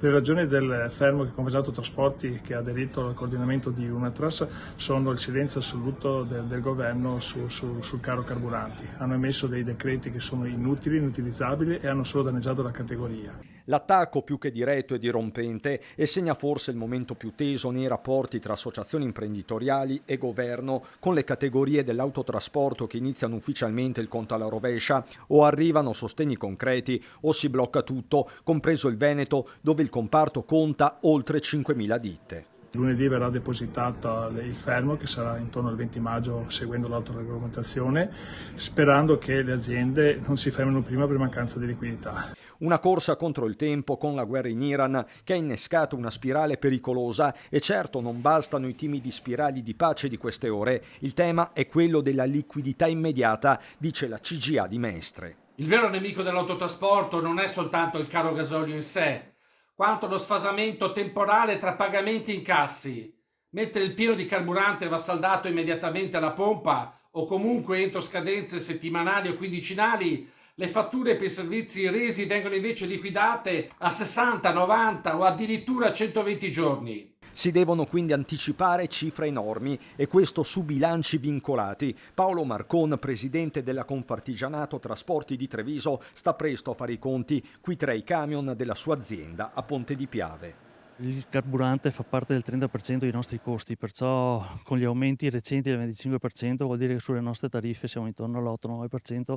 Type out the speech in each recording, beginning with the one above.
Le ragioni del fermo che Confesato Trasporti, che ha aderito al coordinamento di Unatras, sono il silenzio assoluto del governo sul caro carburanti. Hanno emesso dei decreti che sono inutili, inutilizzabili e hanno solo danneggiato la categoria. L'attacco più che diretto e dirompente e segna forse il momento più teso nei rapporti tra associazioni imprenditoriali e governo, con le categorie dell'autotrasporto che iniziano ufficialmente il conto alla rovescia, o arrivano sostegni concreti o si blocca tutto, compreso il Veneto, dove il comparto conta oltre 5.000 ditte. Lunedì verrà depositato il fermo, che sarà intorno al 20 maggio seguendo l'autoregolamentazione, sperando che le aziende non si fermino prima per mancanza di liquidità. Una corsa contro il tempo con la guerra in Iran che ha innescato una spirale pericolosa, e certo non bastano i timidi spirali di pace di queste ore. Il tema è quello della liquidità immediata, dice la CGA di Mestre. Il vero nemico dell'autotrasporto non è soltanto il caro gasolio in sé, quanto lo sfasamento temporale tra pagamenti e incassi. Mentre il pieno di carburante va saldato immediatamente alla pompa o comunque entro scadenze settimanali o quindicinali, le fatture per i servizi resi vengono invece liquidate a 60, 90 o addirittura 120 giorni. Si devono quindi anticipare cifre enormi, e questo su bilanci vincolati. Paolo Marcon, presidente della Confartigianato Trasporti di Treviso, sta presto a fare i conti qui tra i camion della sua azienda a Ponte di Piave. Il carburante fa parte del 30% dei nostri costi, perciò con gli aumenti recenti del 25% vuol dire che sulle nostre tariffe siamo intorno all'8-9%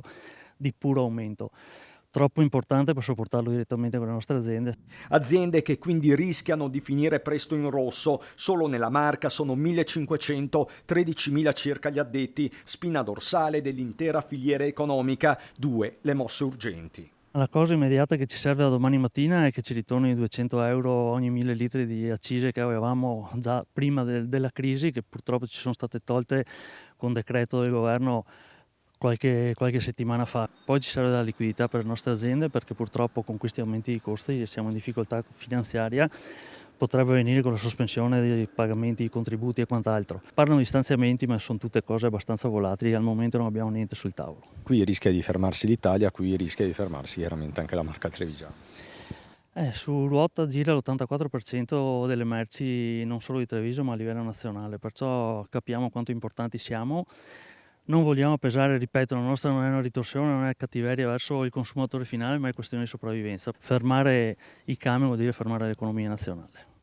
di puro aumento. Troppo importante per sopportarlo direttamente con le nostre aziende. Aziende che quindi rischiano di finire presto in rosso. Solo nella Marca sono 1.500, 13.000 circa gli addetti, spina dorsale dell'intera filiera economica. 2 le mosse urgenti. La cosa immediata che ci serve da domani mattina è che ci ritornino i 200 euro ogni 1.000 litri di accise che avevamo già prima della crisi, che purtroppo ci sono state tolte con decreto del governo qualche settimana fa. Poi ci serve la liquidità per le nostre aziende, perché purtroppo con questi aumenti di costi siamo in difficoltà finanziaria. Potrebbe venire con la sospensione dei pagamenti, i contributi e quant'altro. Parlano di stanziamenti, ma sono tutte cose abbastanza volatili, al momento non abbiamo niente sul tavolo. Qui rischia di fermarsi l'Italia, qui rischia di fermarsi chiaramente anche la Marca Trevigiana. Su ruota gira l'84% delle merci non solo di Treviso ma a livello nazionale, perciò capiamo quanto importanti siamo. Non vogliamo pesare, ripeto, la nostra non è una ritorsione, non è cattiveria verso il consumatore finale, ma è questione di sopravvivenza. Fermare i camion vuol dire fermare l'economia nazionale.